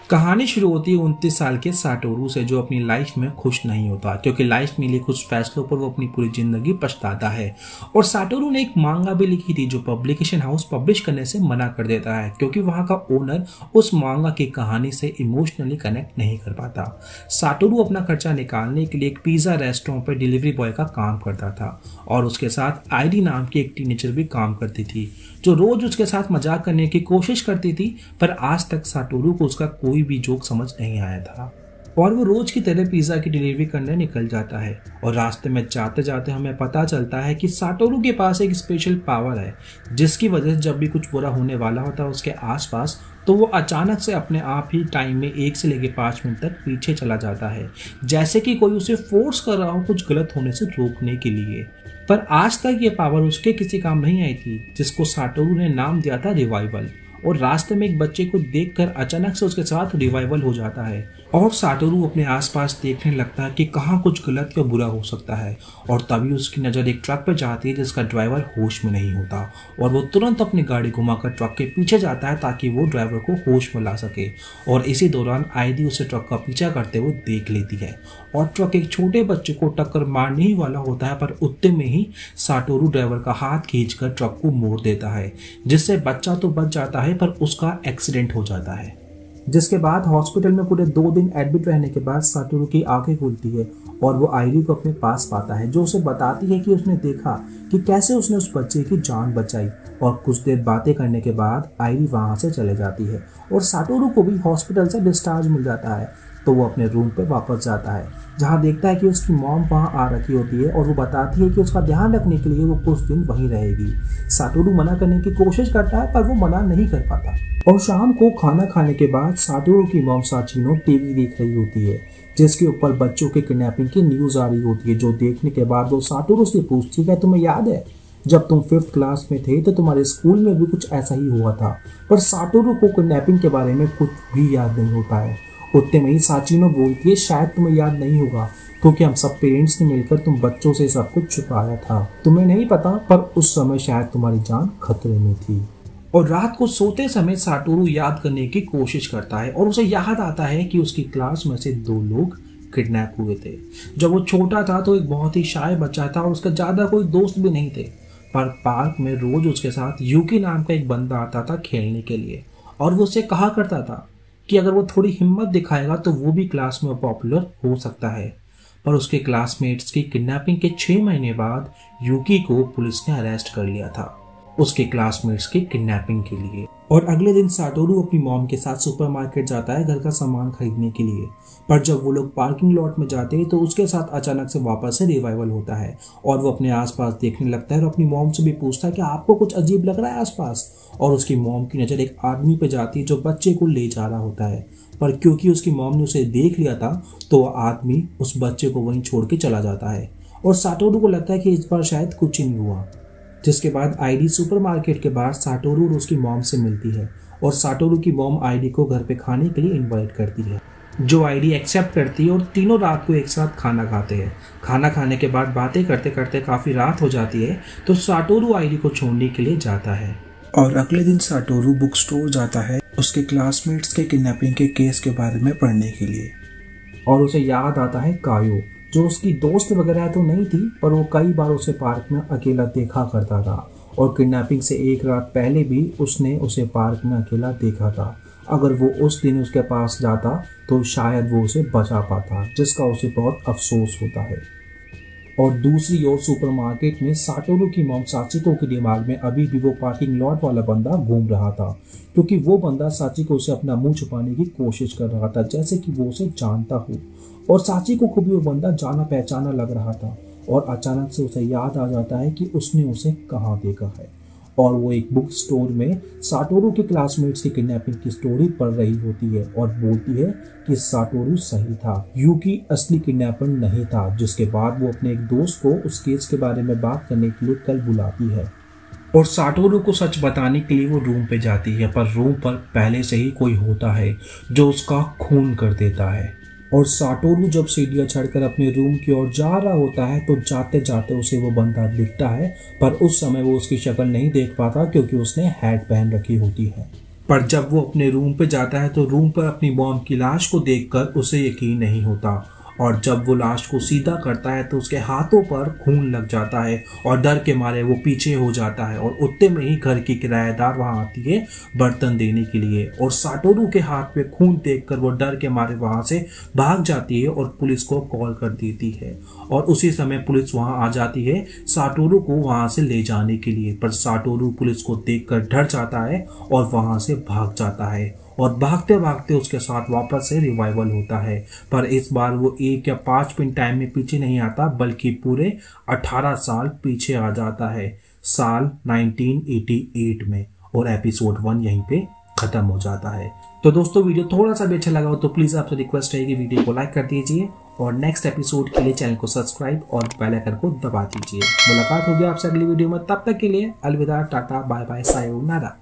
कहानी शुरू होती है 29 साल के साटोरू से, जो अपनी लाइफ में खुश नहीं होता क्योंकि लाइफ में लिए कुछ फैसलों पर वो अपनी पूरी जिंदगी पछताता है। और साटोरू ने एक मांगा भी लिखी थी जो पब्लिकेशन हाउस पब्लिश करने से मना कर देता है क्योंकि वहां का ओनर उस मांगा की कहानी से इमोशनली कनेक्ट नहीं कर पाता। साटोरू अपना खर्चा निकालने के लिए एक पिज्जा रेस्टोरेंट पर डिलीवरी बॉय का काम करता था और उसके साथ आईडी नाम की एक टीनेजर भी काम करती थी जो रोज उसके साथ मजाक करने की कोशिश करती थी, पर आज तक साटोरू को उसका कोई भी जोक समझ नहीं आया था। और वो रोज की तरह पिज्जा की डिलीवरी करने निकल जाता है और रास्ते में जाते जाते हमें पता चलता है कि साटोरू के पास एक स्पेशल पावर है जिसकी वजह से जब भी कुछ बुरा होने वाला होता है उसके आसपास, तो वो अचानक से अपने आप ही टाइम में 1 से लेकर 5 मिनट तक पीछे चला जाता है, जैसे कि कोई उसे फोर्स कर रहा हो कुछ गलत होने से रोकने के लिए। पर आज तक ये पावर उसके किसी काम नहीं आई थी, जिसको साटोरू ने नाम दिया था रिवाइवल। और रास्ते में एक बच्चे को देखकर अचानक से उसके साथ रिवाइवल हो जाता है और साटोरू अपने आसपास देखने लगता है कि कहाँ कुछ गलत या बुरा हो सकता है। और तभी उसकी नज़र एक ट्रक पर जाती है जिसका ड्राइवर होश में नहीं होता और वो तुरंत अपनी गाड़ी घुमाकर ट्रक के पीछे जाता है ताकि वो ड्राइवर को होश में ला सके। और इसी दौरान आईडी उसे ट्रक का पीछा करते हुए देख लेती है और ट्रक एक छोटे बच्चे को टक्कर मारने ही वाला होता है, पर उतने में ही साटोरू ड्राइवर का हाथ खींचकर ट्रक को मोड़ देता है, जिससे बच्चा तो बच जाता है पर उसका एक्सीडेंट हो जाता है। जिसके बाद हॉस्पिटल में पूरे 2 दिन एडमिट रहने के बाद साटोरू की आंखें खुलती है और वो आईडी को अपने पास पाता है जो उसे बताती है कि उसने देखा कि कैसे उसने उस बच्चे की जान बचाई। और कुछ देर बातें करने के बाद आईडी वहां से चले जाती है और साटोरू को भी हॉस्पिटल से डिस्चार्ज मिल जाता है। तो वो अपने रूम पे वापस जाता है जहाँ देखता है कि उसकी मॉम वहाँ आ रखी होती है और वो बताती है कि उसका ध्यान रखने के लिए वो कुछ दिन वहीं रहेगी। साटोरू मना करने की कोशिश करता है पर वो मना नहीं कर पाता। और शाम को खाना खाने के बाद साटोरू की मॉम साचिनो टीवी देख रही होती है जिसके ऊपर बच्चों के किडनैपिंग की न्यूज आ रही होती है, जो देखने के बाद वो साटोरू से पूछती है तुम्हें याद है जब तुम 5th क्लास में थे तो तुम्हारे स्कूल में भी कुछ ऐसा ही हुआ था। पर साटोरू को किडनैपिंग के बारे में कुछ भी याद नहीं होता है। उतने में ही साचिनो बोलती है शायद तुम्हें याद नहीं होगा क्योंकि हम सब पेरेंट्स ने मिलकर तुम बच्चों से सब कुछ छुपाया था, तुम्हें नहीं पता पर उस समय शायद तुम्हारी जान खतरे में थी। और रात को सोते समय साटोरू याद करने की कोशिश करता है और उसे याद आता है कि उसकी क्लास में से 2 लोग किडनैप हुए थे। जब वो छोटा था तो एक बहुत ही शाय बच्चा था और उसका ज्यादा कोई दोस्त भी नहीं थे, पर पार्क में रोज उसके साथ यूकी नाम का एक बंदा आता था खेलने के लिए और वो उसे कहा करता था कि अगर वो थोड़ी हिम्मत दिखाएगा तो वो भी क्लास में पॉपुलर हो सकता है। पर उसके क्लासमेट्स की किडनैपिंग के 6 महीने बाद यूकी को पुलिस ने अरेस्ट कर लिया था उसके क्लासमेट्स की किडनैपिंग के लिए। और अगले दिन साटोरू अपनी मॉम के साथ सुपरमार्केट जाता है घर का सामान खरीदने के लिए, पर जब वो लोग पार्किंग लॉट में जाते हैं तो उसके साथ अचानक से वापस से रिवाइवल होता है और वो अपने आसपास देखने लगता है और अपनी मॉम से भी पूछता है कि आपको कुछ अजीब लग रहा है आसपास। और उसकी मॉम की नज़र एक आदमी पे जाती है जो बच्चे को ले जा रहा होता है, पर क्योंकि उसकी मॉम ने उसे देख लिया था तो वह आदमी उस बच्चे को वहीं छोड़ के चला जाता है। और साटोरू को लगता है कि इस बार शायद कुछ ही नहीं हुआ। जिसके बाद आईडी सुपरमार्केट के बाहर साटोरू और उसकी मॉम से मिलती है और साटोरू की मॉम आईडी को घर पे खाने के लिए इनवाइट करती है, जो आईडी एक्सेप्ट करती है और तीनों रात को एक साथ खाना खाते हैं। खाना खाने के बाद बातें करते करते काफ़ी रात हो जाती है तो साटोरू आईडी को छोड़ने के लिए जाता है। और अगले दिन साटोरू बुक स्टोर जाता है उसके क्लासमेट्स के किडनैपिंग के केस के बारे में पढ़ने के लिए और उसे याद आता है कायो, जो उसकी दोस्त वगैरह तो नहीं थी पर वो कई बार उसे पार्क में अकेला देखा करता था और किडनैपिंग से 1 रात पहले भी उसने उसे पार्क में अकेला देखा था। अगर वो उस दिन उसके पास जाता तो शायद वो उसे बचा पाता, जिसका उसे बहुत अफसोस होता है। और दूसरी ओर सुपरमार्केट में साटोरू की मॉम साचिको के दिमाग में अभी भी वो पार्किंग लॉट वाला बंदा घूम रहा था क्योंकि वो बंदा साचिको से अपना मुंह छुपाने की कोशिश कर रहा था जैसे कि वो उसे जानता हो। और साचिको को भी वो बंदा जाना पहचाना लग रहा था और अचानक से उसे याद आ जाता है कि उसने उसे कहाँ देखा है। और वो एक बुक स्टोर में साटोरू के क्लासमेट्स की किडनैपिंग की स्टोरी पढ़ रही होती है और बोलती है कि साटोरू सही था, यूकी असली किडनैपर नहीं था। जिसके बाद वो अपने एक दोस्त को उस केस के बारे में बात करने के लिए कल बुलाती है और साटोरू को सच बताने के लिए वो रूम पे जाती है, पर रूम पर पहले से ही कोई होता है जो उसका खून कर देता है। और साटोरू जब सीढ़ियाँ चढ़कर अपने रूम की ओर जा रहा होता है तो जाते जाते उसे वो बंदा दिखता है, पर उस समय वो उसकी शक्ल नहीं देख पाता क्योंकि उसने हैट पहन रखी होती है। पर जब वो अपने रूम पे जाता है तो रूम पर अपनी मॉम की लाश को देखकर उसे यकीन नहीं होता और जब वो लाश को सीधा करता है तो उसके हाथों पर खून लग जाता है और डर के मारे वो पीछे हो जाता है और उतने में ही घर की किराएदार वहां आती है बर्तन देने के लिए और साटोरू के हाथ में खून देखकर वो डर के मारे वहां से भाग जाती है और पुलिस को कॉल कर देती है और उसी समय पुलिस वहां आ जाती है साटोरू को वहां से ले जाने के लिए। पर साटोरू पुलिस को देखकर डर जाता है और वहां से भाग जाता है और भागते भागते उसके साथ वापस से रिवाइवल होता है। पर इस बार वो 1 या 5 मिनट टाइम में पीछे नहीं आता बल्कि पूरे 18 साल पीछे आ जाता है, साल 1988 में, और एपिसोड 1 यहीं पे खत्म हो जाता है। तो दोस्तों वीडियो थोड़ा सा भी अच्छा लगा हो तो प्लीज आपसे रिक्वेस्ट है कि वीडियो को लाइक कर दीजिए और नेक्स्ट एपिसोड के लिए चैनल को सब्सक्राइब और बेल आइकन को दबा दीजिए। मुलाकात होगी आपसे अगली वीडियो में, तब तक के लिए अलविदा, टाटा, बाय बाय, सायोनारा।